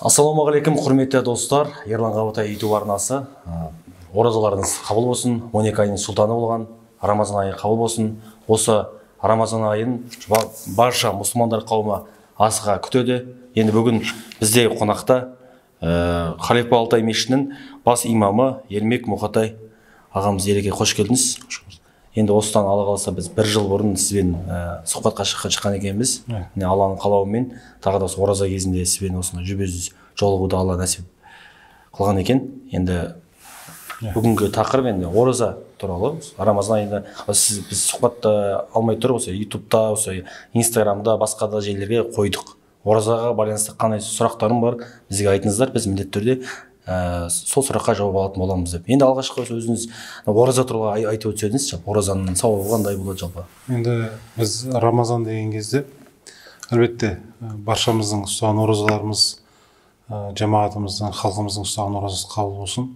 Ассалаумағалейкум, құрметті достар. Ерлан Ғабатай YouTube арнасы. Оразаларыңыз қабыл болсын. 12 айының сұлтаны болған Рамазан айы қабыл болсын. Осы Рамазан айын барша мұсылмандар қауымы асыға күтеді. Енді бүгін бізде қонақта Халифа Алтай мешітінің бас имамы Ермек Мұқатай ағамыз. Ереке, қош келдіңіз. Енді осыдан ала қалса біз бір жыл бұрын сізбен сұхбатқа шыққан екенбіз. Алланың қалауымен тағы да осы ораза кезінде сізбен осыны жүз жолығуды Алла нәсіп қылған екен. Енді бүгінгі тақырып енді ораза туралы. Рамазан айында біз сұхбатты алмай тұрып осы ютубта, осы инстаграмда, басқа да желілерге қойдық. Оразаға байланысты қандай сұрақтарым бар, бізге айтыңыздар, біз міндетті түрде сол сұраққа жауап алатын боламыз деп. Енді алғашқы өзіңіз ораза туралы айтып өтсеңіз, оразаның сауабы қандай болады жалпы? Енді біз Рамазан деген кезде әлбетте баршамыздың ұстаған оразаларымыз, жамағатымыздың, халқымыздың ұстаған оразасы қабыл болсын.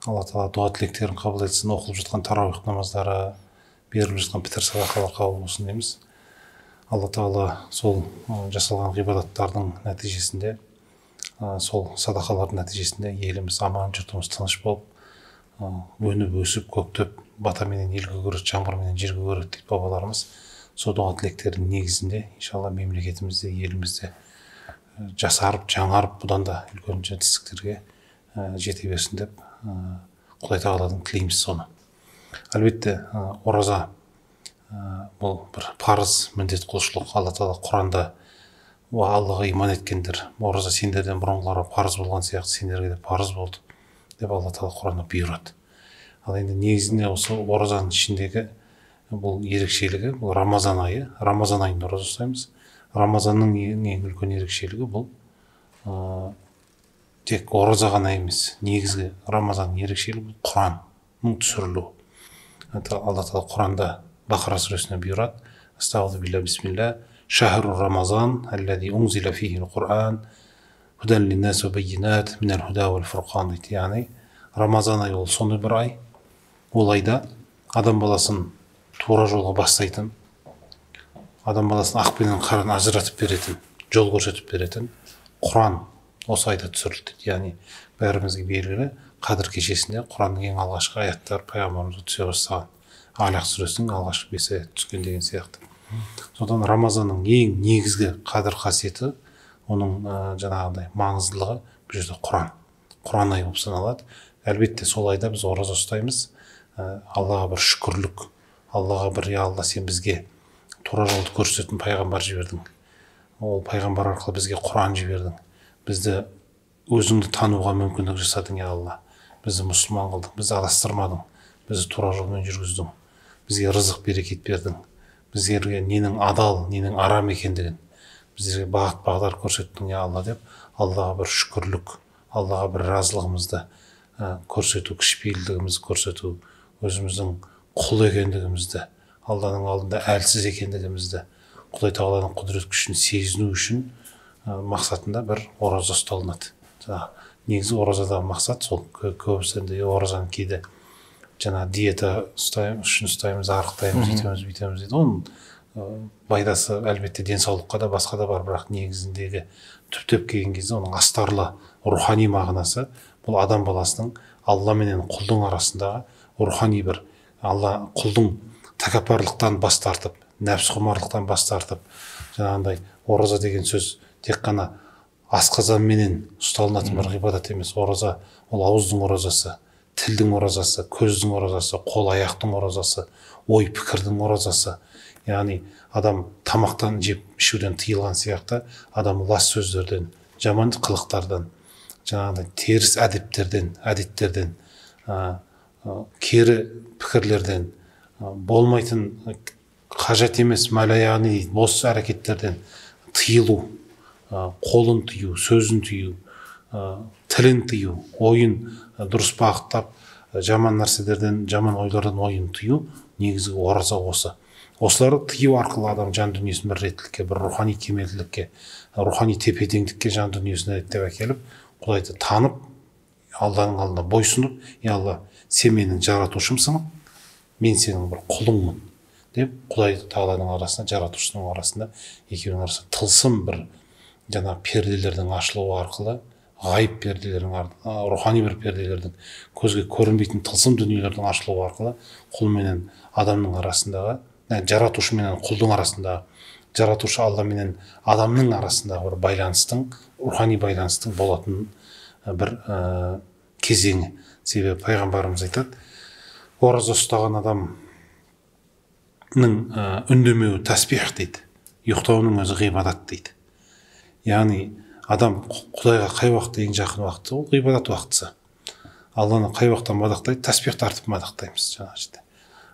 Алла Тағала дуа тілектерін қабыл етсін, оқылып жатқан тарауих намаздары, беріліп жатқан пітір садақалар қабыл болсын дейміз. Алла Тағала сол жасалған ғибадаттардың нәтижесінде, сол садақалардың нәтижесінде еліміз аман, жұртымыз тыныш болып, өніп өсіп көктеп, батаменен елге көреді, жаңбырменен жерге көреді дейді бабаларымыз. Сол дуа тілектердің негізінде иншалла мемлекетімізде, елімізде жасарып, жаңарып, бұдан да үлкен жетістіктерге жете берсін деп Құдай Тағаладан тілейміз соны. Әлбетте ораза бұл бір парыз, міндет құлшылық. Алла Тағала Құранда Аллаға иман еткендер, ораза сендерден бұрынғыларға парыз болған сияқты сендерге де парыз болды деп Алла Тағала Құранда бұйырады. Ал енді негізінде осы оразаның ішіндегі бұл ерекшелігі, бұл Рамазан айы. Рамазан айында ораза ұстаймыз. Рамазанның ең үлкен ерекшелігі бұл тек ораза ғана емес, негізгі Рамазанның ерекшелігі бұл Құранның түсірілуі. Алла Тағала Құранда Бақара сүресіне бұйырады. Астағфирулла билля бисмилля. Шахру Рамазан аллази унзила фихи аль-Qur'ан худан лин-нас ва баййинат минал худа вал фурқан дейді. Яғни Рамазан айы ол сондай бір ай. Ол айда адам баласын тура жолға бастайтын, адам баласын ақ пенен қараны ажыратып беретін, жол көрсетіп беретін Құран осы айда түсірілді. Яғни бәрімізге белгілі Қадір кешесінде Құранның ең алғашқы аяттары пайғамбарымызға түсе бастаған. Алақ сүресінің алғашқы 5 аят түскен деген сияқты. Содан Рамазанның ең негізгі қадір қасиеті, оның жаңағыдай маңыздылығы бұл жерде Құран айы болып саналады. Әлбетте сол айда біз ораза ұстаймыз. Аллаға бір шүкірлік, Аллаға бір, я Алла, сен бізге тура жолды көрсететін пайғамбар жібердің. Ол пайғамбар арқылы бізге Құран жібердің. Бізді өзіңді тануға мүмкіндік жасадың, я Алла. Бізді мұсылман қылдың, бізді адастырмадың, бізді тура жолмен жүргіздің. Бізге рызық берекет бердің. Біздерге ненің адал, ненің арам екендігін, біздерге бағыт бағдар көрсеттің, я Алла деп, Аллаға бір шүкірлік, Аллаға бір разылығымызды көрсету, кішіпейілдігімізді көрсету, өзіміздің құл екендігімізді, Алланың алдында әлсіз екендігімізді, Құдай Тағаланың құдірет күшін сезіну үшін мақсатында бір ораза ұсталынады. Негізі оразадағы мақсат сол. Көбісінде оразаны кейде диета үшін ұстаймыз, арықтаймыз, бүйтеміз дейді. Оның пайдасы әлбетте денсаулыққа да басқа да бар, бірақ негізіндегі түптеп келген кезде оның астарлы рухани мағынасы бұл адам баласының Алла менен құлдың арасындағы рухани бір, Алла құлдың тәкаппарлықтан бас тартып, нәпсіқұмарлықтан бас тартып, жаңағындай ораза деген сөз тек қана асқазанменен ұсталынатын бір ғибадат емес. Ораза ол ауыздың оразасы, тілдің оразасы, көздің оразасы, қол аяқтың оразасы, ой пікірдің оразасы. Яғни адам тамақтан жеп ішуден тыйылған сияқты, адам лас сөздерден, жаман қылықтардан, жаңағыдай теріс әдеттерден, кері пікірлерден, болмайтын, қажет емес мәлаяғни бос әрекеттерден тыйылу, қолын тыю, сөзін тыю, тілін тыю, ойын дұрыс бағыттап, жаман нәрселерден, жаман ойлардан ойын тыю, негізгі ораза осы. Осыларды тыю арқылы адам жан дүниесін бір реттілікке, бір рухани кемелділікке, рухани тепе-теңдікке жан дүниесін реттеп әкеліп, Құдайды танып, Алланың алдында бойсынып, я Алла, сен менің жаратушымсың, мен сенің бір құлыңмын деп Құдай Тағаланың арасында, жаратушының арасында, екеуінің арасында тылсым бір жаңа перделердің ашылуы арқылы, ғайып перделердің, рухани бір перделердің, көзге көрінбейтін тылсым дүниелердің ашылуы арқылы құл менен адамның арасындағы, жаратушы менен құлдың арасындағы, жаратушы Алла менен адамның арасындағы бір байланыстың, рухани байланыстың болатын бір кезеңі. Себебі пайғамбарымыз айтады, ораза ұстаған адамның үндемеуі тәсбих дейді, ұйықтауының өзі ғибадат дейді. Яғни адам Құдайға қай уақытта ең жақын уақыты, ол ғибадат уақытысы. Алланы қай уақыттан мадақтайды, тәсбих тартып мадақтаймыз жаңа жерде.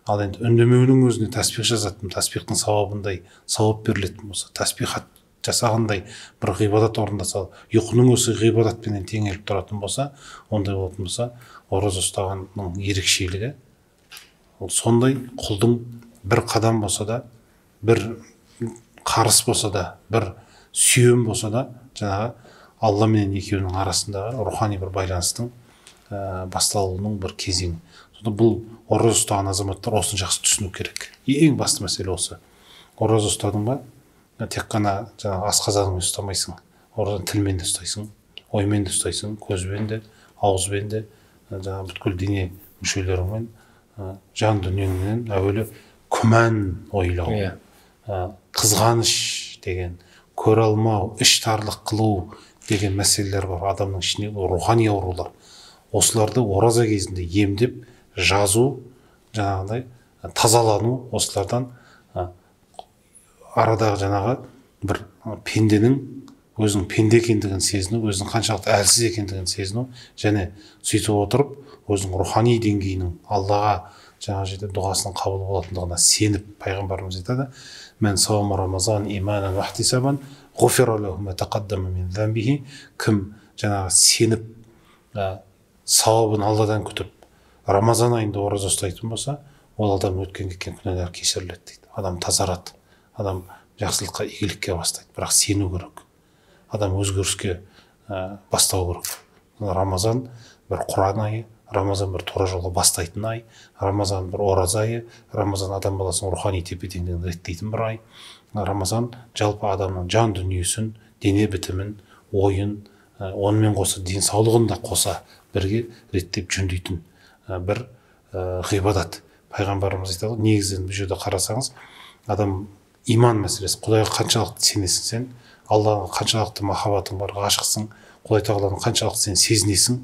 Ал енді үндемеуінің өзіне тәсбих жазатын, тәсбихтің сауабындай сауап берілетін болса, тәсбихат жасағандай бір ғибадат орындаса, ұйқының өзі ғибадатпенен теңеліп тұратын болса, ондай болатын болса, ораза ұстағанның ерекшелігі ол сондай, құлдың бір қадам болса да, бір қарыс болса да, бір сүйем болса да, жаңағы Алла менен екеуінің арасындағы рухани бір байланыстың басталуының бір кезеңі. Бұл ораза ұстаған азаматтар осын жақсы түсіну керек. Ең басты мәселе осы. Ораза ұстадың ба, тек қана жаңағы асқазаныңмен ұстамайсың. Оразаны тілмен де ұстайсың, оймен де ұстайсың, көзбен де, ауызбен де, жаңағы бүткіл дене мүшелеріңмен, жан дүниеңмен әуелі күмән ойлау, қызғаныш деген, көре алмау, іштарлық қылу деген мәселелер бар. Адамның ішінде рухани аурулар. Осыларды ораза кезінде емдеп, жазу, жаңағыдай тазалану, осылардан арадағы жаңағы бір пенденің өзінің пенде екендігін сезіну, өзінің қаншалықты әлсіз екендігін сезіну, және сөйтіп отырып өзінің рухани деңгейінің Аллаға жаңа жерде дұғасының қабыл болатындығына сеніп, пайғамбарымыз айтады, мен саума рамазан иманан вахтисабан ғуфира лаху ма тақаддама мин замбихи, кім жаңағы сеніп сауабын Алладан күтіп Рамазан айында ораза ұстайтын болса, ол адам өткен кеткен күнәлар кешіріледі дейді. Адам тазарады, адам жақсылыққа, игілікке бастайды. Бірақ сену керек. Адам өзгеріске бастау керек. Рамазан бір Құран айы, Рамазан бір тура жолға бастайтын ай, Рамазан бір ораза айы, Рамазан адам баласының рухани тепе-теңдігін реттейтін бір ай. Рамазан жалпы адамның жан дүниесін, дене бітімін, ойын, онымен қоса денсаулығын да қоса бірге реттеп жөндейтін бір ғибадат. Пайғамбарымыз айтады, негізінен бұл жерде қарасаңыз, адам иман мәселесі, Құдайға қаншалықты сенесің сен, Аллаға қаншалықты махаббатың бар, ғашықсың, Құдай тағаланы қаншалықты сен сезінесің,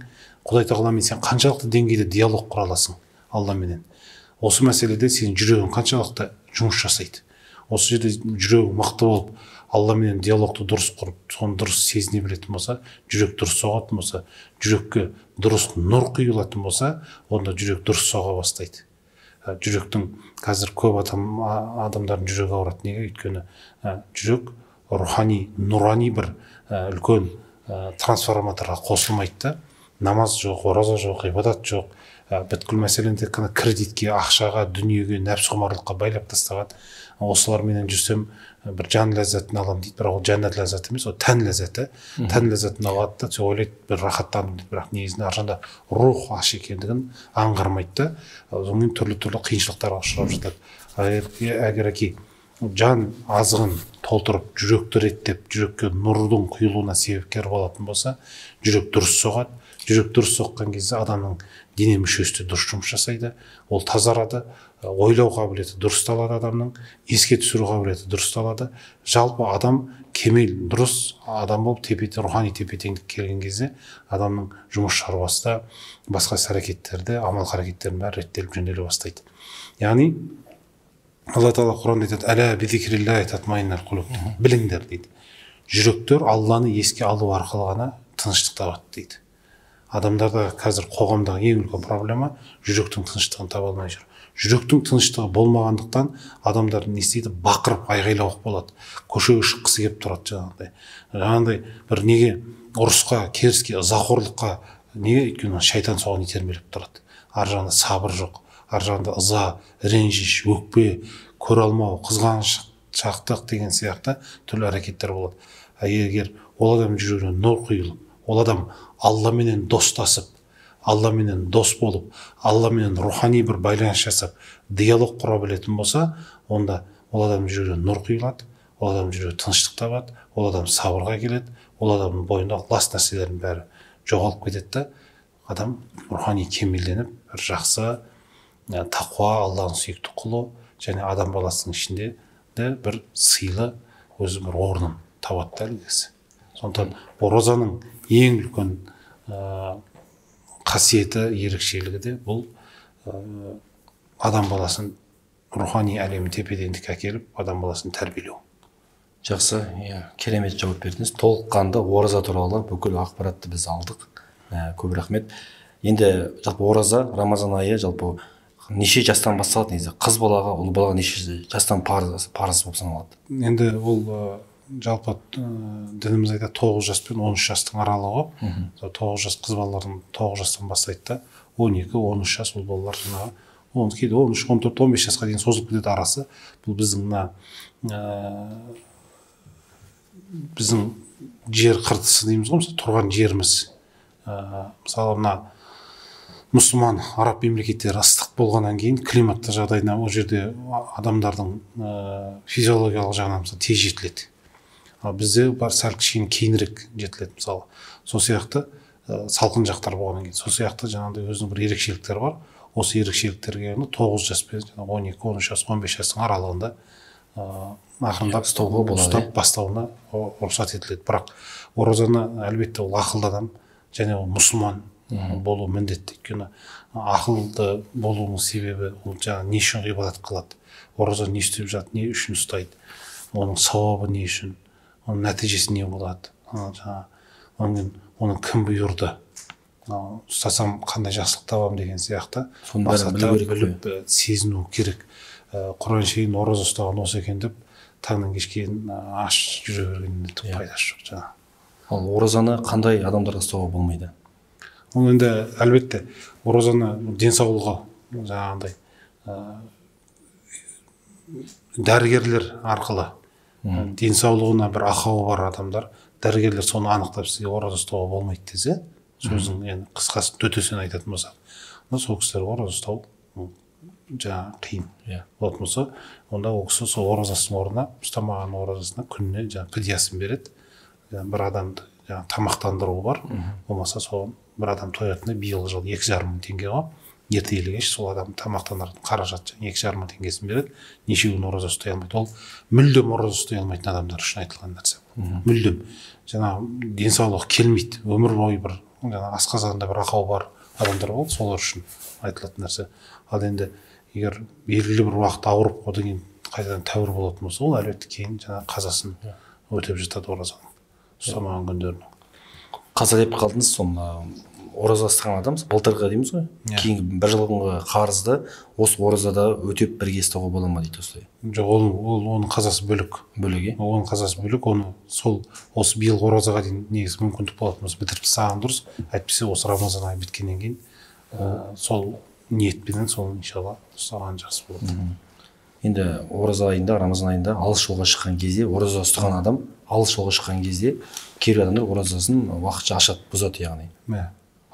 Құдай тағаламен сен қаншалықты деңгейде диалог құра аласың Алламенен. Осы мәселеде сенің жүрегің қаншалықты жұмыс жасайды. Осы жерде жүрегің мықты болып, Алламенен диалогты дұрыс құрып, соны дұрыс сезіне білетін болса, жүрек дұрыс соғатын болса, жүрекке дұрыс нұр құйылатын болса, онда жүрек дұрыс соға бастайды. Жүректің қазір көп адамдардың жүрегі ауырады. Неге? Өйткені жүрек рухани, нұрани бір үлкен трансформаторға қосылмайды да. Намаз жоқ, ораза жоқ, ғибадат жоқ. Бүткіл мәселені тек қана кредитке, ақшаға, дүниеге, нәпсіқұмарлыққа байлап тастаған. Осыларменен жүрсем бір жан ләззатын аламын дейді, бірақ ол жәннат ләззаты емес, ол тән ләззаты. Тән ләззатын алады да, сол ойлайды бір рахаттаным дейді, бірақ негізінде аржанда рух аш екендігін аңғармайды да, содан кейін түрлі қиыншылықтарға ұшырап жатады. Әгер жан азығын толтырып, жүректі реттеп, жүрекке нұрдың құйылуына себепкер болатын болса, жүрек дұрыс соғады. Жүрек дұрыс соққан кезде адамның дене мүшесі дұрыс жұмыс жасайды, ол тазарады, ойлау қабілеті дұрысталады адамның, еске түсіру қабілеті дұрысталады. Жалпы адам кемел дұрыс адам болып рухани тепе-теңдік келген кезде адамның жұмыс шаруасы да, басқа іс-әрекеттерді, амал қарекеттердің бәрі реттеліп жөнделе бастайды. Яғни Алла Тағала Құранда айтады, «Әлә бизикриллахи татмаиннул қулуб», біліңдер дейді. Жүректер Алланы еске алу арқылы ғана тыныштық табады дейді. Адамдарда қазір қоғамдағы ең үлкен проблема жүректің тыныштығын таба алмай жүр. Жүректің тыныштығы болмағандықтан адамдар не істейді? Бақырып, айғайлауық болады. Көшеге шыққысы келіп тұрады жаңағындай бір неге ұрысқа, керіске, ызақорлыққа, неге? Өйткені шайтан соған итермелеп тұрады. Ар жағында сабыр жоқ, ар жағында ыза, ренжіш, өкпе, көре алмау, қызғаныш, шақтық деген сияқты түрлі әрекеттер болады. Егер ол адам жүрегіне нұр құйылып, ол адам Алламенен достасып, Алламенен дос болып, Алламенен рухани бір байланыс жасап, диалог құра білетін болса, онда ол адам жүрегіне нұр құйылады, ол адам жүрегі тыныштық табады, ол адам сабырға келеді, ол адамның бойындағы лас нәрселердің бәрі жоғалып кетеді да адам рухани кемелденіп бір жақсы тақуа, Алланың сүйікті құлы және адам баласының ішінде де бір сыйлы өзі бір орнын табады да әлгісі. Сондықтан оразаның ең үлкен қасиеті, ерекшелігі де бұл адам баласын рухани әлемін тепе-теңдікке әкеліп, адам баласын тәрбиелеу. Жақсы, керемет жауап бердіңіз. Толыққанды ораза туралы бүкіл ақпаратты біз алдық. Көп рахмет. Енді жалпы ораза, Рамазан айы жалпы неше жастан басталады негізі? Қыз балаға, ұл балаға неше жастан парыз болып саналады? Енді ол жалпы дініміз айтады 9 жас пен 13 жастың аралығы. 9 жас қыз балалардың 9 жастан бастайды да 12-13 жас ұл балалар жаңағы 13, 14, 15 жасқа дейін созылып кетеді арасы. Бұл біздің біздің жер қыртысы дейміз ғой, тұрған жеріміз. Мысалы мына мұсылман араб мемлекеттері ыстық болғаннан кейін климатты жағдайына ол жерде адамдардың физиологиялық жағынан мысалы тез жетіледі. Ал бізде бар сәл кішкене кейінірек жетіледі мысалы. Сол сияқты салқын жақтар болғаннан кейін. Сол сияқты жаңағыдай өзінің бір ерекшеліктері бар. Осы ерекшеліктерге 9 жас пен 12, 13 жас, 15 жастың аралығында ақырындап ұстап бастауына рұқсат етіледі. Бірақ оразаны әлбетте ол ақылды адам және ол мұсылман болу міндетті. Өйткені ақылды болуының себебі ол жаңа не үшін ғибадат қылады, ораза не істеп жатыр, не үшін ұстайды, оның сауабы не үшін, оның нәтижесі не болады, оның кім бұйырды, ұстасам қандай жақсылық табамын деген сияқты мақсатта біліп сезіну керек. Құран шейін ораза ұстаған осы екен деп таңнан кешке аш жүре бергеннен түк пайдасы жоқ жаңа. Ал оразаны қандай адамдарға ұстауға болмайды? Ол енді әлбетте оразаны денсаулығы жаңағындай дәрігерлер арқылы денсаулығына бір ақауы бар адамдар, дәрігерлер соны анықтап сізге ораза ұстауға болмайды десе, сөздің енді қысқасын төтесін айтатын болсақ, сол кісілер ораза ұстау жаңа қиын болатын болса, онда ол кісі сол оразасының орнына ұстамаған оразасына күніне жаңа пидиясын береді. Бір адамды тамақтандыруы бар, болмаса соған бір адам тоятындай биылғы жылы 2,5 мың теңге ғой, ертелі кеш сол адам тамақтандыратын қаражат 2,5 мың теңгесін береді. Неше күн ораза ұстай алмайды. Ол мүлдем ораза ұстай алмайтын адамдар үшін айтылған нәрсе. Мүлдем жаңағы денсаулығы келмейді, өмір бойы бір жаңағы асқазанында бір ақау бар адамдар болды, солар үшін айтылатын нәрсе. Ал енді егер белгілі бір уақыт ауырып одан кейін қайтадан тәуір болатын болса, ол әлбетте кейін жаңағы қазасын өтеп жатады оразаның ұстамаған күндерінің. Қаза деп қалдыңыз, соны ораза ұстаған адам былтырғы дейміз ғой, кейінгі бір жылғы қарызды осы оразада өтеп бірге ұстауға бола ма дейді осылай? Жоқ, оның қазасы бөлек. Бөлек, оның қазасы бөлек, оны осы биылғы оразаға дейін негізі мүмкіндік болатын болса бітіріп тастаған дұрыс. Әйтпесе осы Рамазан айы біткеннен кейін сол ниетпенен сол иншалла ұстаған жақсы болады. Енді ораза айында, Рамазан айында алыс жолға шыққан кезде, ораза ұстаған адам алыс жолға шыққан кезде кейбір адамдар оразасын уақытша ашады, бұзады яғни.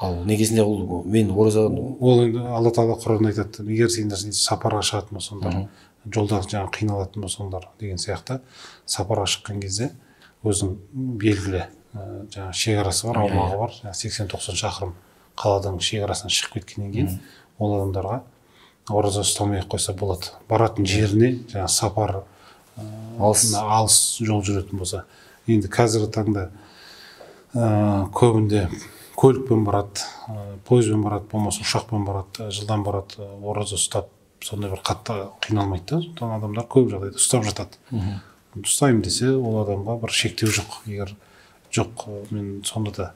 Ал негізінде мен ораза... Ол енді Алла Тағала Құранда айтады, егер сендер сапарға шығатын болсаңдар, жолда жаңа қиналатын болсаңдар деген сияқты, сапарға шыққан кезде өзінің белгілі жаңа шекарасы бар, аумағы бар, 80-90 шақырым қаладан шекарасынан шығып кеткеннен кейін ол адамдарға ораза ұстамай қойса болады. Баратын жеріне жаңа сапар алыс жол жүретін болса. Енді қазіргі таңда көбінде көлікпен барады, пойызбен барады, болмаса ұшақпен барады, жылдан барады, ораза ұстап, сондай бір қатты қиналмайды. Сондықтан адамдар көп жағдайда ұстап жатады. Ұстаймын десе, ол адамға бір шектеу жоқ. Егер жоқ, мен сонда да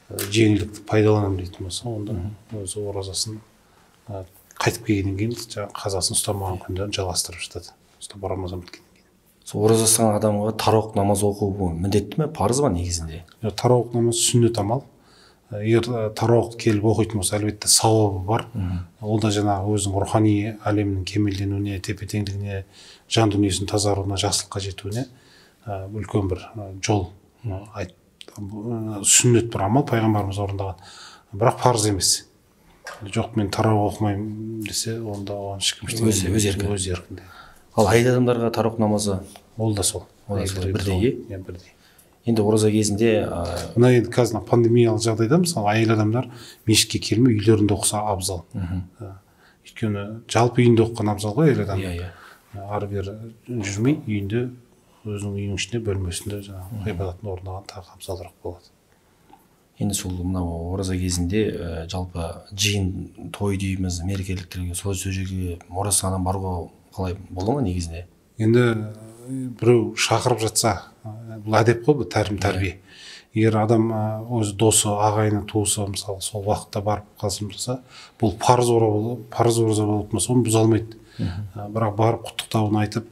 жеңілдікті пайдаланамын дейтін болса, онда өзі оразасын қайтып келгеннен кейін қазасын ұстамаған күндерін жалғастырып жатады. Ұстап Рамазан біткеннен кейін. Сол ораза ұстаған адамға тарауық намаз оқу міндетті ме, парыз ба негізінде? Тарауық намаз сүннет амал. Егер тарауық келіп оқитын болса, әлбетте сауабы бар. Ол да жаңағы өзінің рухани әлемінің кемелденуіне, тепе-теңдігіне, жан дүниесінің тазаруына, жақсылыққа жетуіне үлкен бір жол. Сүннет бір амал, пайғамбарымыз орындаған. Бірақ парыз емес. Жоқ, мен тарауық оқымаймын десе, онда оған ешкім өз еркінде. Ал әйел адамдарға тараух намазы Ол да сол. Ол да солай, бірдей, Иә, бірдей. енді ораза кезінде Мына енді қазір пандемиялық жағдайда мысалы әйел адамдар мешітке келмей үйлерінде оқыса абзал. Өйткені жалпы үйінде оқыған абзал ғой әйел адам. иә Ары бері жүрмей үйінде өзінің үйінің ішінде бөлмесінде жаңағы ғибадатын орындаған тағы абзалырақ болады. енді сол мынау ораза кезінде жалпы жиын той дейміз мерекеліктерге сол жерге оразадан баруға қалай бола ма негізінде? Енді біреу шақырып жатса, бұл әдеп қой, бұл тәрбие тәрбие. Егер адам өз досы, ағайыны, туысы мысалы сол уақытта барып қалсын болса, бұл парыз ораза болып болса, оны бұза алмайды. Бірақ барып құттықтауын айтып,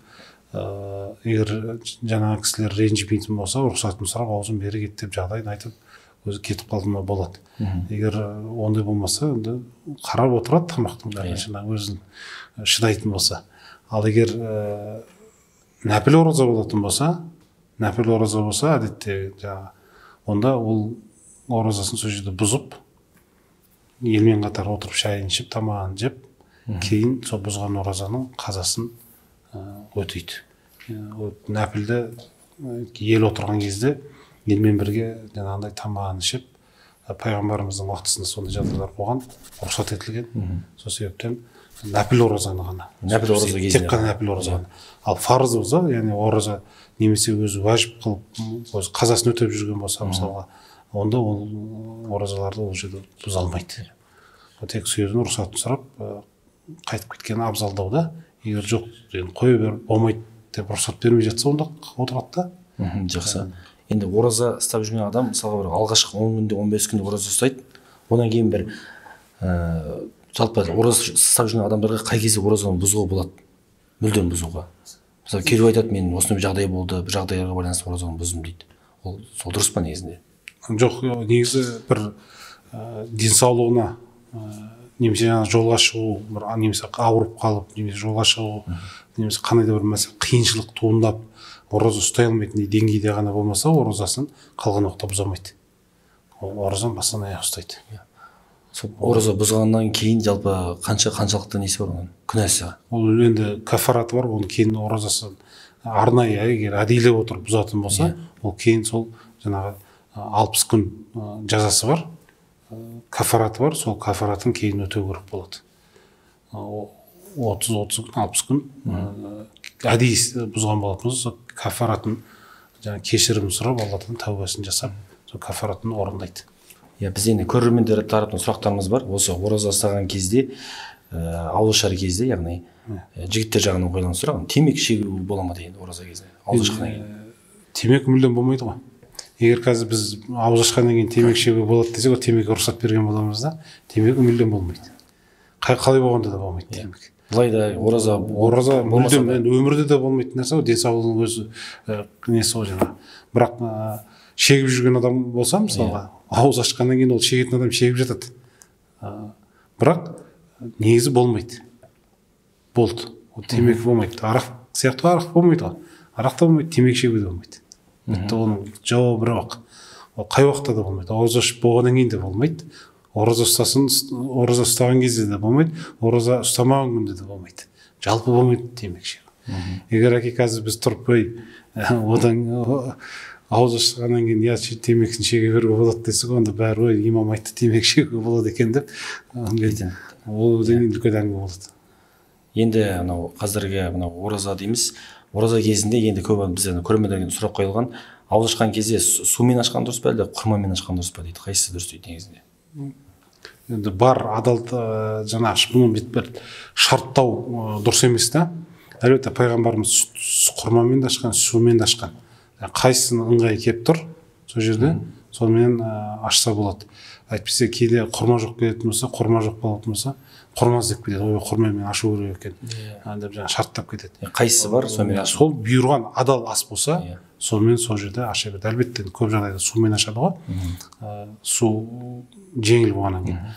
егер жаңағы кісілер ренжімейтін болса, рұқсатын сұрап, аузын бері кет деп жағдайын айтып, өзі кетіп қалдыма болады. Егер ондай болмаса, енді қарап отырады тамақтың бәрін, өзін шыдайтын болса. Ал егер нәпіл ораза болатын болса, әдетте онда ол оразасын сол жерде бұзып, елмен қатар отырып шайын ішіп, тамағын жеп, кейін сол бұзған оразаның қазасын өтейді. Нәпілді ел отырған кезде елмен бірге жаңағындай тамағын ішіп, пайғамбарымыздың уақытысында сондай жағдайлар болған, рұқсат етілген. Сол себептен нәпіл оразаны ғана. Нәпіл ораза кезінде. Тек қана нәпіл оразаны. Ал фарыз болса, яғни ораза немесе өзі уәжіп қылып, өзі қазасын өтеп жүрген болса, мысалға, онда ол оразаларды ол жерде бұза алмайды. Тек сөздің рұқсатын сұрап, қайтып кеткен абзалдау да, егер жоқ, қоя бер, болмайды деп рұқсат бермей жатса, онда отырады да. Жақсы. Енді ораза ұстап жүрген адам, мысалға бір алғашқы 10 күнде, 15 күнде ораза ұстайды. Одан кейін бір жалпы ораза ұстап жүрген адамдарға қай кезде оразаны бұзуға болады? Мүлдем бұзуға. Мысалы, келіп айтады, мен осындай бір жағдай болды, бір жағдайға байланысты оразаны бұздым дейді. Ол сол дұрыс па негізінде? Жоқ, негізі бір денсаулығына немесе жолға шығу, немесе ауырып қалып, немесе жолға шығу, немесе қандай да бір мәселе қиыншылық туындап, ораза ұстай алмайтын деңгейде ғана болмаса, оразасын қалған уақытта бұза алмайды. Оразаны бастан аяқ ұстайды. Ораза бұзғаннан кейін жалпы қаншалықты несі бар оның? Күнәсі? Ол енді кафараты бар, оның кейін оразасын арнайы егер әдейілеп отырып бұзатын болса, ол кейін сол жаңағы 60 күн жазасы бар, кафараты бар, сол кафаратын кейін өтеу керек болады. 30 күн, 60 күн әдейі бұзған болатын болса, кафаратын кешірім сұрап, Алладан тәубасын жасап, сол кафаратын орындайды. Біз енді көрермендер тарапынан сұрақтарымыз бар. Осы ораза ұстаған кезде, ауызашар кезде, яғни жігіттер жағынан қойылған сұрақ, темекі шегу бола ма деген ораза кезінде? Ауыз ашқаннан кейін. Темекі мүлдем болмайды ғой. Егер қазір біз ауыз ашқаннан кейін темекі шегу болады десек, темекі рұқсат берген боламыз да, темекі мүлдем болмайды. Қалай болғанда да болмайды темекі. Былай да ораза мүлдем өмірде де болмайтын нәрсе, денсаулығының өзі несі ғой жаңағы. Бірақ шегіп жүрген адам болса, мысалға, ауыз ашқаннан кейін ол шегетін адам шегіп жатады. Бірақ негізі болмайды. Болды. Ол темекі болмайды. Арақ сияқты арақ болмайды ғой. Арақ та болмайды, темекі шегу де болмайды. Бітті оның жауабы бір уақыт. Ол қай уақытта да болмайды. Ораза ашып болғаннан кейін де болмайды. Ораза ұстаған кезде де болмайды. Ораза ұстамаған күнде де болмайды. Жалпы болмайды темекі шегу. Егер әке қазір біз тұрып қой, одан ауыз ашқаннан кейін темекісін шеге беруге болады десек, онда бәрі ой, имам айтты темекі шегуге болады екен деп, ол үлкен әңгіме болады. Енді қазіргі ораза дейміз, ораза кезінде енді көп бізде көрермендерден сұрақ қойылған, ауыз ашқан кезде сумен ашқан дұрыс па, әлде құрмамен ашқан дұрыс па дейді. Қайсысы дұрыс дейді негізінде? Енді бар адалды жаңағы бұны бір шарттау дұрыс емес та. Әлбетте пайғамбарымыз құрмамен де ашқан, сумен де ашқан. Қайсысын ыңғайы кеп тұр сол жерде, сонымен ашса болады. Әйтпесе кейде құрма жоқ келетін болса, құрма жоқ болатын болса, құрма іздеп кетеді. Ой, құрмамен ашу керек екен деп жаңағы шарттап кетеді. Қайсысы бар, сонымен ашу. Сол бұйырған адал ас болса, сонымен сол жерде аша береді. Әлбетте көп жағдайда сумен ашады ғой. Су жеңіл болғаннан кейін.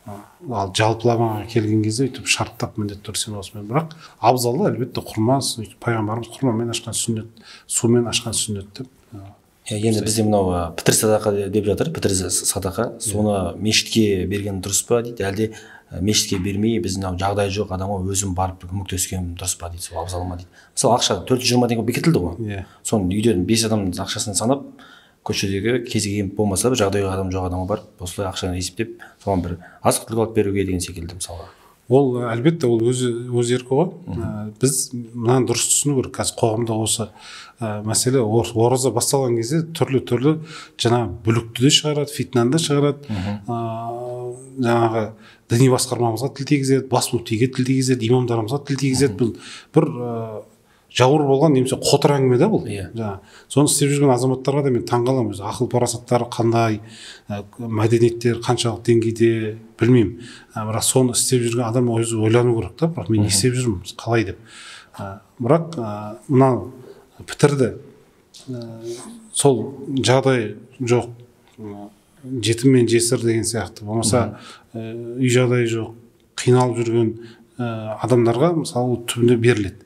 Ал жалпыламаға келген кезде өйтіп шарттап міндетті түрде сен осымен, бірақ абзалы әлбетте құрма, пайғамбарымыз құрмамен ашқан сүннет, сумен ашқан сүннет деп. Енді бізде мынау пітір садақа деп жатыр, пітір садақа, соны мешітке берген дұрыс па дейді, әлде мешітке бермей біз мынау жағдайы жоқ адамға өзім барып көмектескенім дұрыс па дейді, сол абзал ма дейді. Мысалы ақша 420 теңге бекітілді ғой. Иә. Соны үйден 5 адамның ақшасын санап көшедегі кез келген болмаса бір жағдайы адам жоқ адамға барып осылай ақшаны есептеп соған бір азық түлік алып беруге деген секілді мысалға. Ол әлбетте ол өз еркі ғой. Біз мынаны дұрыс түсіну керек. Қазір қоғамда осы мәселе ораза басталған кезде түрлі жаңа бүлікті де шығарады, фитнаны да шығарады. Жаңағы діни басқармамызға тіл тигізеді, бас мүфтиге тіл тигізеді, имамдарымызға тіл тигізеді. Бұл бір жауыр болған немесе қотыр әңгіме да бұл. Соны істеп жүрген азаматтарға да мен таңғаламын. Өзі ақыл парасаттары қандай, мәдениеттер қаншалық деңгейде білмеймін. Бірақ соны істеп жүрген адам өзі ойлану керек та, бірақ мен не істеп жүрмін, қалай деп. Бірақ мына пітірді сол жағдай жоқ, жетім мен жесір деген сияқты, болмаса үй жағдайы жоқ, қиналып жүрген адамдарға мысалы түбінде беріледі.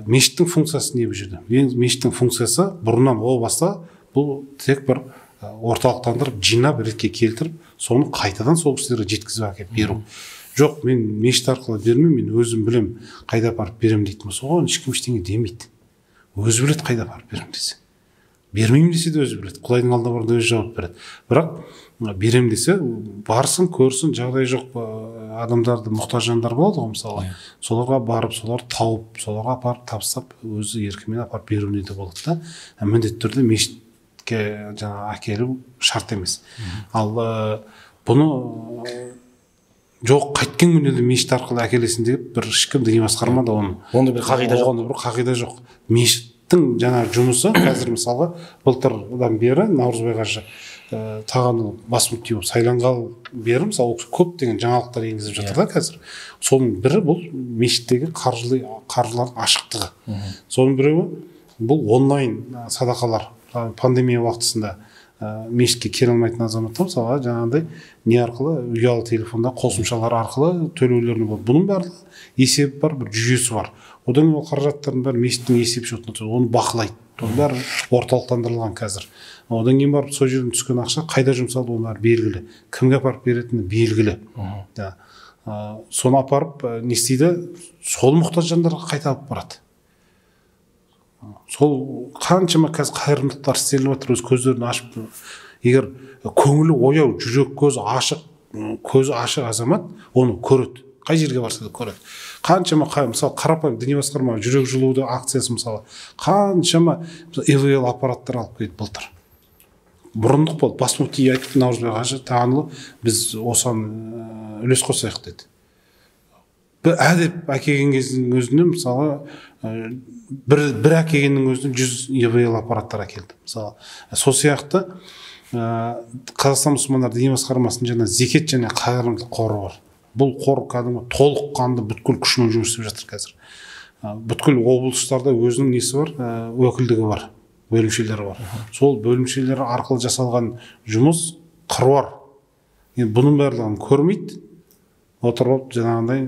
Мешіттің функциясы не бұл жерде? Мешіттің функциясы бұрыннан о баста бұл тек бір орталықтандырып, жинап, ретке келтіріп, соны қайтадан сол кісілерге жеткізіп әкеліп беру. Жоқ, мен мешіт арқылы бермеймін, мен өзім білем, қайда апарып беремін дейтін болса, оған ешкім ештеңе демейді. Өзі біледі қайда апарып беремін десе. Бермеймін десе де өзі біледі. Құдайдың алдына барғанда өзі жауап береді. Бірақ берем десе, барсын, көрсін, жағдай жоқ адамдарды, мұқтаж жандар болады ғой, мысалы. Соларға барып, соларды тауып, соларға апарып тапсап, өзі еркімен апарып беруіне де болады да. Міндетті түрде мешітке жаңа әкелу шарт емес. Ал бұны жоқ, қайткен күнде де мешіт арқылы әкелесін деп бір ешкім діни басқарма да оны. Онда бір қағида жоқ. Онда бір қағида жоқ. Мешіттің жаңа жұмысы қазір мысалы былтырдан бері Наурызбай қажы тағаны бас мүфти болып сайланғалы бері мысалы көптеген жаңалықтар енгізіп жатыр да қазір. Соның бірі бұл мешіттегі қаржылардың ашықтығы. Соның біреуі бұл онлайн садақалар. Пандемия уақытысында мешітке келе алмайтын азаматтар мысалға жаңағыдай не арқылы ұялы телефонда қосымшалар арқылы төлеулеріне болады. Бұның барлығы есебі бар, бір жүйесі бар. Одан кейін ол қаражаттардың бәрі мешіттің есеп шотына түседі, оны бақылайды. Оның бәрі орталықтандырылған қазір. Одан кейін барып сол жерден түскен ақша қайда жұмсалды, оның бәрі белгілі. Кімге апарып беретіні белгілі. Соны апарып не істейді? Сол мұқтаж жандарға қайта алып барады. Сол қаншама қазір қайырымдылықтар істеліп жатыр, өз көздерін ашып, егер көңілі ояу, жүрек көзі ашық азамат оны көреді. Қай жерге барса да көреді. Қаншама мысалы қарапайым діни басқарма жүрек жылуды акциясы мысалы қаншама ИВЛ аппараттар алып келді былтыр. Бұрындық болды. Бас мүфти айтты Наурызбай қажы тағанұлы, біз осыған үлес қосайық деді. Әдеп әкелген кездің өзінде мысалы бір әкелгеннің өзінде 100 ИВЛ аппараттар әкелді. Мысалы сол сияқты Қазақстан мұсылмандар діни басқармасының жаңа зекет және қайырымдылық қоры бар. Бұл қор кәдімгі толыққанды бүткіл күшімен жұмыс істеп жатыр қазір. Бүткіл облыстарда өзінің несі бар, өкілдігі бар, бөлімшелері бар. Сол бөлімшелері арқылы жасалған жұмыс қыруар. Енді бұның барлығын көрмейді, отырып жаңағындай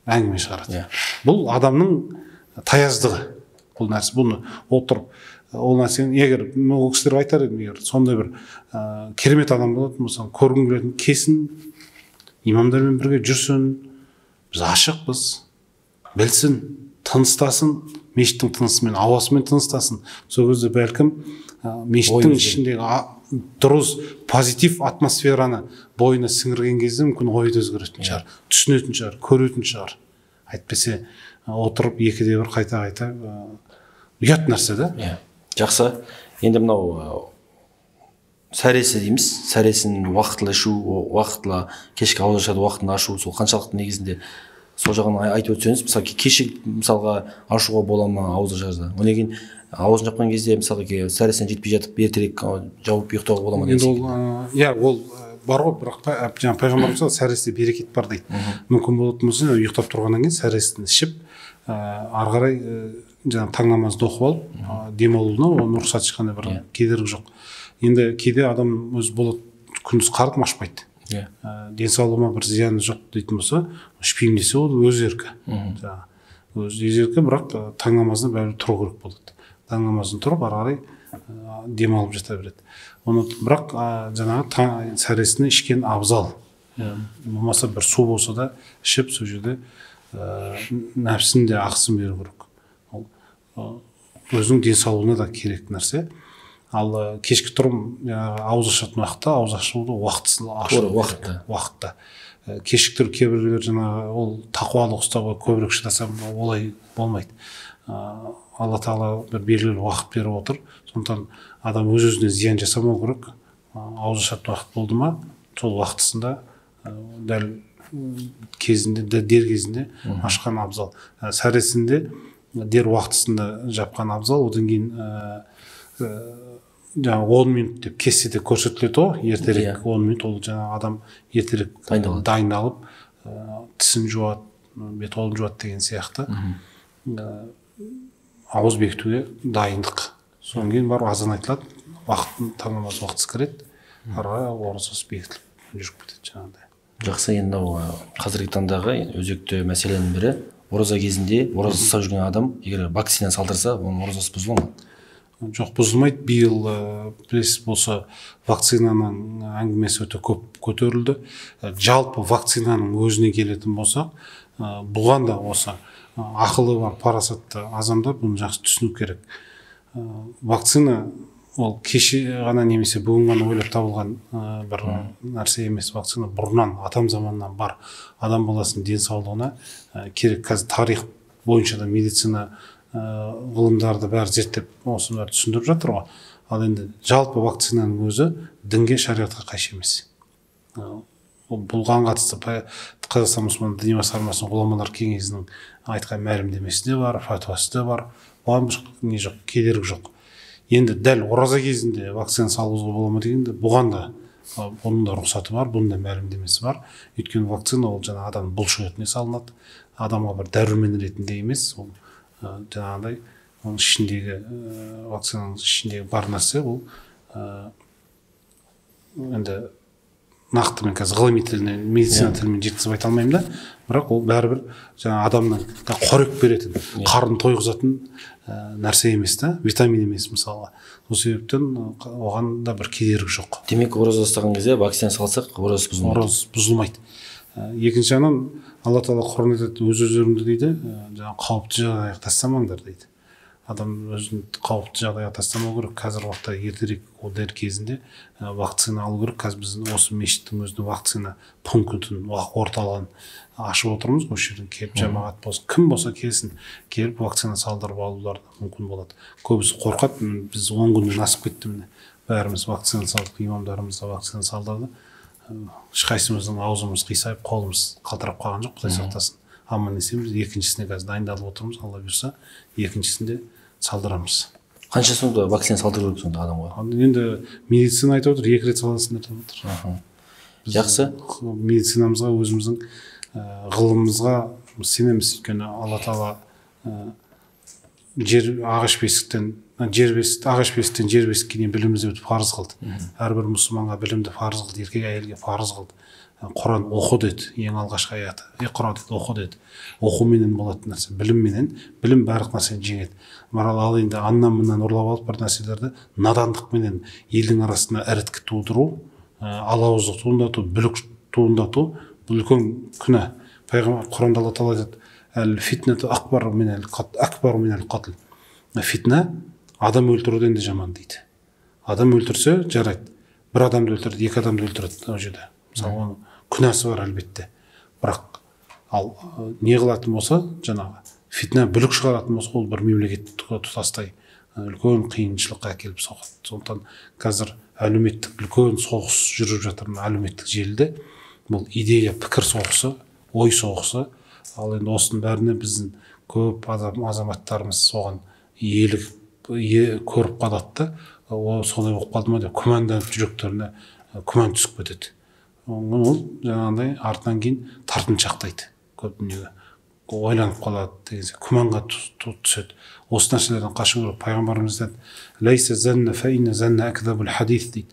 әңгіме шығарады. Бұл адамның таяздығы. Бұл нәрсе, бұны отырып, ол нәрсені егер ол кісілер айтар едім, егер сондай бір керемет адам болатын болса, көргің келетін кесін, имамдармен бірге жүрсін, біз ашықпыз, білсін, тыныстасын, мешіттің тынысымен, ауасымен тыныстасын. Сол кезде бәлкім мешіттің ішіндегі дұрыс, позитив атмосфераны бойына сіңірген кезде мүмкін ойы да өзгеретін шығар, түсінетін шығар, көретін шығар. Әйтпесе отырып екіде бір қайта ұят нәрсе да. Жақсы. Енді мынау сәресі дейміз, сәресін уақытылы ішу, уақытылы кешкі ауызашарды уақытында ашу, сол қаншалықты негізінде сол жағын айтып өтсеңіз, мысалы кешік мысалға ашуға бола ма ауызашарды? Одан кейін аузын жапқан кезде мысалға сәресіне жетпей жатып ертерек жауып ұйықтауға бола ма? Енді ол бар ғой, бірақ жаңа пайғамбарымыз сәресте берекет бар дейді. Мүмкін болатын болса ұйықтап тұрғаннан кейін сәресін ішіп, ары қарай жаңа таң намазды оқып алып демалуына оның рұқсат ешқандай бір кедергі жоқ. Енді кейде адам өз болады күндіз қарып ашпайды. Денсаулығыма бір зияны жоқ дейтін болса, ішпеймін десе ол өз еркі. Өз еркі, бірақ таң намазына бәрі тұру керек болады. Таң намазын тұрып, ары қарай демалып жата береді. Оны бірақ жаңағы сәресіне ішкен абзал. болмаса бір су болса да ішіп сол жерде нәпсін де ақысын беру керек. Ол өзінің денсаулығына да керек нәрсе. Ал кешкі тұрым ауыз ашатын уақытта ауыз ашуды уақытта кешіктіріп кейбіреулер жаңағы ол тақуалық ұстауға көбірек шыдасам олай болмайды. Алла тағала бір белгілі уақыт беріп отыр, сондықтан адам өз өзіне зиян жасамау керек. Ауыз ашатын уақыт болды ма, сол уақытысында дәл кезінде дер кезінде ашқан абзал. Сәресінде дер уақытысында жапқан абзал. Одан кейін жаңағы 10 минут деп кестеде көрсетіледі ғой, ертерек 10 минут, ол жаңағы адам ертерек дайындалып тісін жуады, бет-қолын жуады деген сияқты ауыз бекітуге дайындық. Содан кейін барып азан айтылады, уақытын таң намаз уақытысы кіреді, ары оразасы бекітіліп жүріп кетеді жаңағыдай. Жақсы, енді қазіргі таңдағы өзекті мәселенің бірі, ораза кезінде ораза ұстап жүрген адам егер вакцина салдырса, оның оразасы бұзыла ма? Жоқ, бұзылмайды. Биыл білесіз болса вакцинаның әңгімесі өте көп көтерілді. Жалпы вакцинаның өзіне келетін болсақ, бұған да осы ақылы бар парасатты азамдар бұны жақсы түсіну керек. Вакцина ол кеше ғана немесе бүгін ғана ойлап табылған бір нәрсе емес. Вакцина бұрыннан, атам заманнан бар. Адам баласының денсаулығына керек. Қазір тарих бойынша да медицина ғылымдарды бәрі зерттеп осыны бәрі түсіндіріп жатыр ғой. Ал енді жалпы вакцинаның өзі дінге, шариғатқа қайшы емес. Бұған қатысты Қазақстан мұсылман діни басқармасының ғұламалар кеңесінің айтқан мәлімдемесі де бар, фатуасы да бар. Оған не жоқ, кедергі жоқ. Енді дәл ораза кезінде вакцина салуға бола ма дегенде, бұған да бұның да рұқсаты бар, бұның да мәлімдемесі бар. Өйткені вакцина ол жаңа адам бұлшық етіне салынады. Адамға бір дәрумен ретінде емес, ол жаңағыдай оның ішіндегі вакцинаның ішіндегі бар нәрсе ол енді нақты мен қазір ғылыми тілмен, медицина тілмен жеткізіп айта алмаймын да, бірақ ол бәрібір жаңа адамның қорек беретін, қарын тойғызатын нәрсе емес та, витамин емес мысалға. Сол себептен оған да бір кедергі жоқ. Демек, ораза ұстаған кезде вакцина салсақ, ораза бұзылмайды. Ораза бұзылмайды. Екінші жағынан Алла тағала Құран айтады, өз-өздеріңді дейді, жаңағы қауіпті жағдайға тастамаңдар дейді. Адам өзін қауіпті жағдайға тастамау керек. Қазір уақытта ертерек ол дер кезінде вакцина алу керек. Қазір біз осы мешіттің өзінде вакцина пунктін, орталығын ашып отырмыз. Осы жерден келіп жамағат болсын, кім болса келсін, келіп вакцина салдырып алулар мүмкін болады. Көбісі қорқады, біз 10 күннен асып кетті міне. Бәріміз вакцина салдық, имамдарымыз да вакцина салдырды. Ешқайсымыздың аузымыз қисайып, қолымыз қалтырап қалған жоқ, Құдай сақтасын. Аман есенбіз. Екіншісіне қазір дайындалып отырмыз, Алла бұйырса, екіншісінде салдырамыз. Қанша сонда вакцина салдыру керек сонда адамға? Енді медицина айтып отыр, 2 рет саласың деп отыр. Жақсы. Медицинамызға, өзіміздің ғылымымызға сенеміз. Өйткені Алла тағала ағаш бесіктен жер бесікке дейін білімді өтіп парыз қылды. Әрбір мұсылманға білімді парыз қылды, еркек әйелге парыз қылды. Құран оқы деді, ең алғашқы аяты. Иқра деді, оқы деді. Оқуменен болатын нәрсе, білімменен, білім барлық нәрсені жеңеді. Ал енді аннан-мұннан ұрлап алып бір нәрселерді надандықменен елдің арасында іріткі тудыру, алауыздық туындату, бүлік туындату, бұл үлкен күнә. Пайғамбар Құранда Алла тағала айтады, әл-фитнату акбару минал қатл. Фитна адам өлтіруден де жаман дейді. Адам өлтірсе жарайды. Бір адамды өлтірді, 2 адамды өлтірді ол жерде. Мысалы, оның күнәсі бар әлбетте. Бірақ ал не қылатын болса, жаңағы фитна бүлік шығаратын болса, ол бір мемлекетті тұтастай үлкен қиыншылыққа әкеліп соғады. Сондықтан қазір әлеуметтік үлкен соғыс жүріп жатыр әлеуметтік желіде. Бұл идея, пікір соғысы, ой соғысы. Ал енді осының бәріне біздің көп азаматтарымыз соған көріп қалады, солай болып қалды ма деп күмәнданып жүректеріне күмән түсіп кетеді. Ол жаңағыдай артынан кейін тартыншақтайды көп дүниеге. Ойланып қалады деген сияқты күмәнға түседі. Осы нәрселерден қашу керек. Пайғамбарымыз айтады, лайса занна фа инна занна акзабул хадис дейді.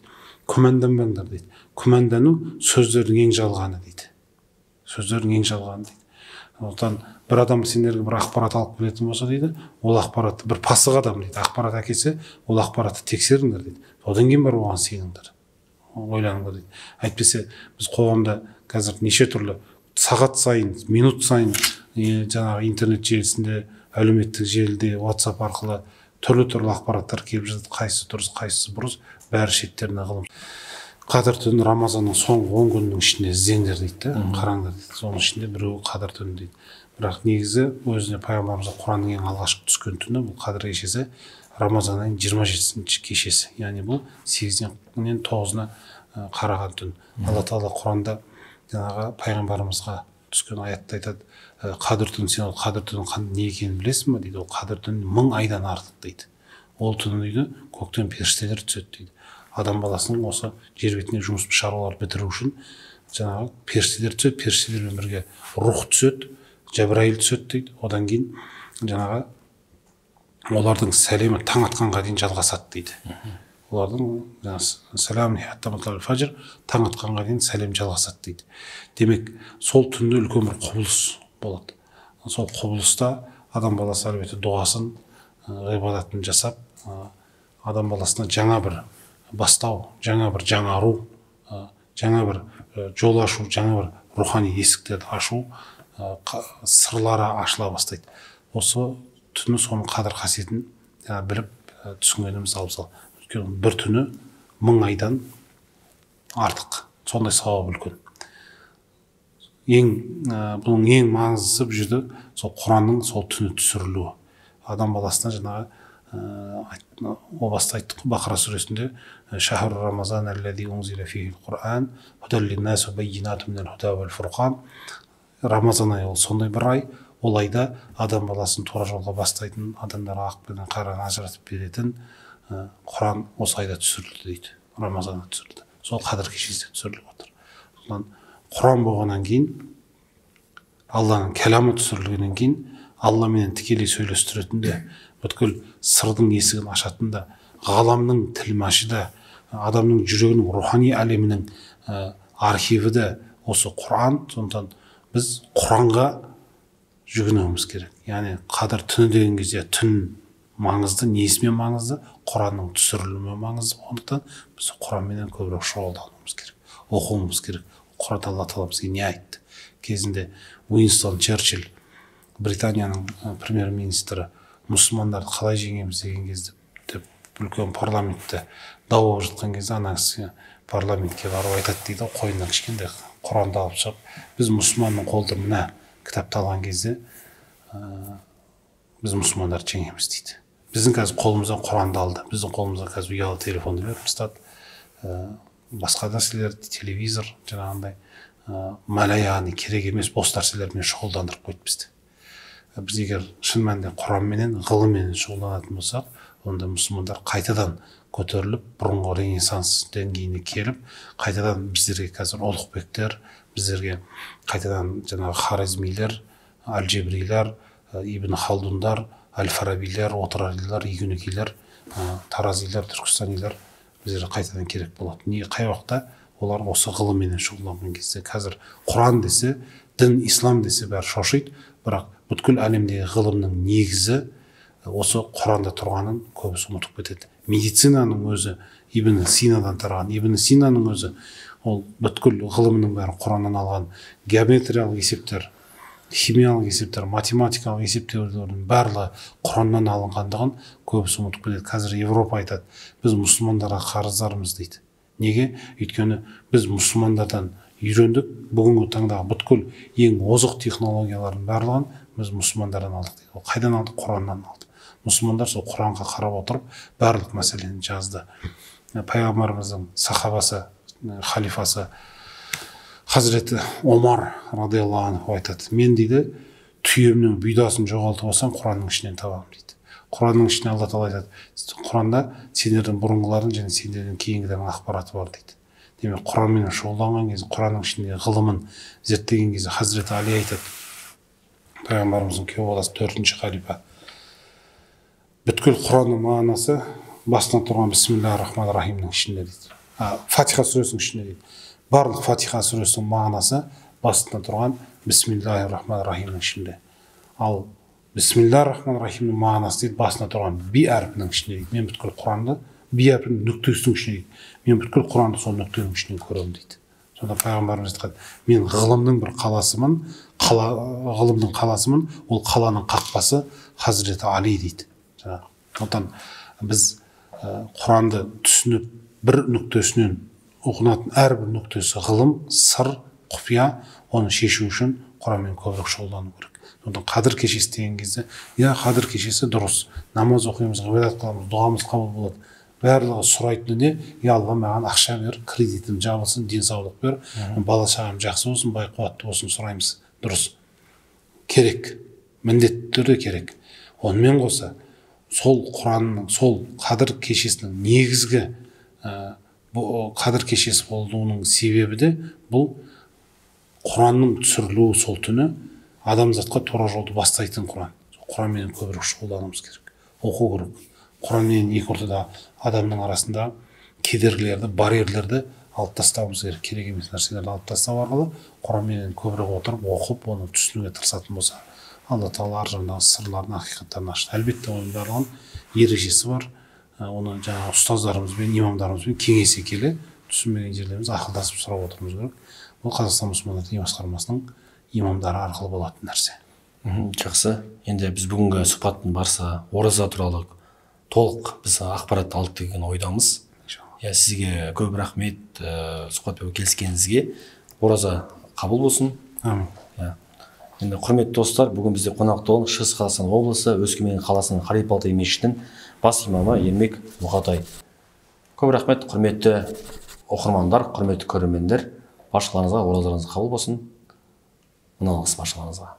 Күмәнданбаңдар дейді. Күмәндану сөздердің ең жалғаны дейді. Сөздердің ең жалғаны дейді. Сондықтан бір адам сендерге бір ақпарат алып келетін болса дейді, ол ақпаратты бір пасық адам дейді, ақпарат әкелсе, ол ақпаратты тексеріңдер дейді. Одан кейін барып оған сеніңдер. ойланыңдар дейді. Әйтпесе біз қоғамда қазір неше түрлі сағат сайын, минут сайын жаңағы интернет желісінде, әлеуметтік желіде, WhatsApp арқылы түрлі ақпараттар келіп жатады. Қайсысы дұрыс, қайсысы бұрыс, бәрі шеттеріне ғылым. Қадір түні Рамазанның соңғы 10 күнінің ішінде іздеңдер дейді, қараңдар дейді. Соның ішінде біреуі Қадір түні дейді. Бірақ негізі өзіне пайғамбарымызға Құранның ең алғашқы түскен түні бұл Қадір кешесі Рамазан айының 27-ші кешесі. Яғни бұл 8-нен 9-на қараған түн. Алла тағала Құранда жаңағы пайғамбарымызға түскен аятта айтады, Қадір түні, сен ол Қадір түнінің не екенін білесің бе дейді. Ол Қадір түні 1000 айдан артық дейді. Ол түні дейді көктен періштелер түседі дейді. Адам баласының осы жер бетіне жұмыс шаруалар бітіру үшін жаңағы періштелер түседі, періштелермен бірге рух түседі, Жәбірайыл түседі дейді. Одан кейін жаңағы олардың сәлемі таң атқанға дейін жалғасады дейді. Олардың сәлам фажр таң атқанға дейін сәлем жалғасады дейді. Демек, сол түнде үлкен бір құбылыс болады. Сол құбылыста адам баласы әлбетте дұғасын, ғибадатын жасап, адам баласына жаңа бір бастау, жаңа бір жаңару, жаңа бір жол ашу, жаңа бір рухани есіктерді ашу, сырлары ашыла бастайды. Осы түні соның қадір қасиетін біліп түсінгеніміз абзал. Өйткені бір түні 1000 айдан артық. Сондай сауап үлкен. Бұның ең маңыздысы бұл жерде сол Құранның сол түні түсірілуі. Адам баласына жаңағы о баста айттық Бақара сүресінде шахру рамазан аллази унзила фихил Құран худал линнас ва баййинатун минал худа вал фурқан. Рамазан айы ол сондай бір ай. Ол айда адам баласын тура жолға бастайтын, адамдарға ақ пен қараны ажыратып беретін Құран осы айда түсірілді дейді. Рамазанда түсірілді. Сол Қадір кешесінде түсіріліп отыр. Содан Құран болғаннан кейін, Алланың кәламы түсірілгеннен кейін, Алламенен тікелей сөйлестіретінде, бүткіл сырдың есігін ашатында, ғаламның тілмашы да, адамның жүрегінің рухани әлемінің архиві де осы Құран. Сондықтан біз Құранға жүгінуіміз керек. Яғни Қадір түні деген кезде түн маңызды, несімен маңызды? Құранның түсірілімі маңызды. Ондықтан біз Құранменен көбірек шұғылдануымыз керек, оқуымыз керек. Құранда Алла тағала бізге не айтты? Кезінде Уинстон Черчилль, Британияның премьер-министрі, мұсылмандарды қалай жеңеміз деген кезде деп үлкен парламентте дау болып жатқан кезде ана кісі парламентке барып айтады дейді, қойнынан кішкентай Құранды алып шығып, біз мұсылманның қолында мына кітапты алған кезде біз мұсылмандарды жеңеміз дейді. Біздің қазір қолымыздан Құранды алды, біздің қолымыздан қазір ұялы телефонды беріп тастады, басқа нәрселер, телевизор, жаңағындай мәлаяғаны керек емес бос нәрселермен шұғылдандырып қойды бізді. Біз егер шын мәнінде Құранменен, ғылымменен шұғылданатын болсақ, онда мұсылмандар қайтадан көтеріліп, бұрынғы ренессанс деңгейіне келіп, қайтадан біздерге қазір Ұлықбектер, біздерге қайтадан жаңағы Хорезмилер, Аль-Джебрилер, Ибн Халдундар, Әл-Фарабилер, Отыралилер, Игүнекилер, Таразилер, Түркістанилер біздерге қайтадан керек болады. Не қай уақытта олар осы ғылымменен шұғылданған кезде. Қазір Құран десе, дін, ислам десе бәрі шошиды, бірақ бүткіл әлемдегі ғылымның негізі осы Құранда тұрғанын көбісі ұмытып кетеді. Медицинаның өзі Ибн Синадан тараған. Ибн Синаның өзі ол бүткіл ғылымның бәрі Құраннан алған. Геометриялық есептер, химиялық есептер, математикалық есептердің барлығы Құраннан алынғандығын көбісі ұмытып кетеді. Қазір Европа айтады, біз мұсылмандарға қарыздармыз дейді. Неге? Өйткені біз мұсылмандардан үйрендік, бүгінгі таңдағы бүткіл ең озық технологиялардың барлығын біз мұсылмандардан алдық дейді. Ол қайдан алдық? Құраннан алды. Мұсылмандар сол Құранға қарап отырып, барлық мәселені жазды. Пайғамбарымыздың сахабасы, халифасы Хазіреті Омар радиаллаху анху айтады, мен дейді, түйемнің бұйдасын жоғалтып алсам, Құранның ішінен табамын дейді. Құранның ішіне Алла тағала айтады, Құранда сендердің бұрынғылардың және сендердің кейінгілердің ақпараты бар дейді. Демек, Құранмен шұғылданған кезде, Құранның ішінде ғылымын зерттеген кезде Хазіреті Али айтады, пайғамбарымыздың күйеу баласы 4-ші халифа, бүткіл Құранның мағынасы басынан тұрған Бисмиллахир-рахманир-рахимнің ішінде дейді. Фатиха сүресінің ішінде дейді. Барлық Фатиха сүресінің мағынасы басынан тұрған Бисмиллахир-рахманир-рахимнің ішінде. Ал Бисмиллахир-рахманир-рахимнің мағынасы дейді басына тұрған би әрпінің ішінде дейді. Мен бүткіл Құранды би әрпін нүктесінің ішіне дейді. Мен бүткіл Құранды сол нүктенің ішінен көремін дейді. Сонда пайғамбарымыз айтқан, мен ғылымның бір қаласымын, ғылымның қаласымын, ол қаланың қақпасы Хазіреті Али дейді. Сондықтан біз Құранды түсініп, бір нүктесінен оқынатын әрбір нүктесі ғылым, сыр, құпия, оны шешу үшін Құранмен көбірек шұғылдану керек. Сондықтан қадір кешесі деген кезде, қадір кешесі дұрыс, намаз оқимыз, ғибадат қыламыз, дұғамыз қабыл болады. Барлығы сұрайтыны не? Алла маған ақша бер, кредитім жабылсын, денсаулық бер, бала шағам жақсы болсын, бай қуатты болсын сұраймыз. Дұрыс. Керек. Міндетті түрде керек. Онымен қоса, сол Құранның, сол қадір кешесінің негізгі қадір кешесі болуының себебі де бұл Құранның түсірілуі сол түні адамзатқа тура жолды бастайтын Құран. Құранмен көбірек шұғылдануымыз керек. Оқу керек. Құранмен екі ортада адамның арасында кедергілерді, барьерлерді алып тастауымыз керек. Керек емес нәрселерді алып тастау арқылы Құранмен көбірек отырып, оқып, оны түсінуге тырысатын болса, Алла Тағала ар жағындағы сырларын, ақиқаттарын ашты. Әлбетте оның барлығының ережесі бар. Оны жаңағы ұстаздарымызбен, имамдарымызбен кеңесе келе түсінбеген жерлеріміз ақылдасып сұрап отыруымыз керек. Бұл Қазақстан мұсылмандар діни басқармасының имамдары арқылы болатын нәрсе. Жақсы. Енді біз бүгінгі сұхбаттың барысы ораза туралы толық біз ақпарат алдық деген ойдамыз. Сізге көп рахмет сұхбат беруге келіскеніңізге. Ораза қабыл болсын. Амин. Енді құрметті достар, бүгін бізде қонақта болған Шығыс Қазақстан облысы Өскемен қаласының Қарип Алтай мешітінің бас имамы Ермек Мұқатай. Көп рахмет, құрметті оқырмандар, құрметті көрермендер. Баршаларыңызға оразаларыңыз қабыл болсын. Мына баршаларыңызға.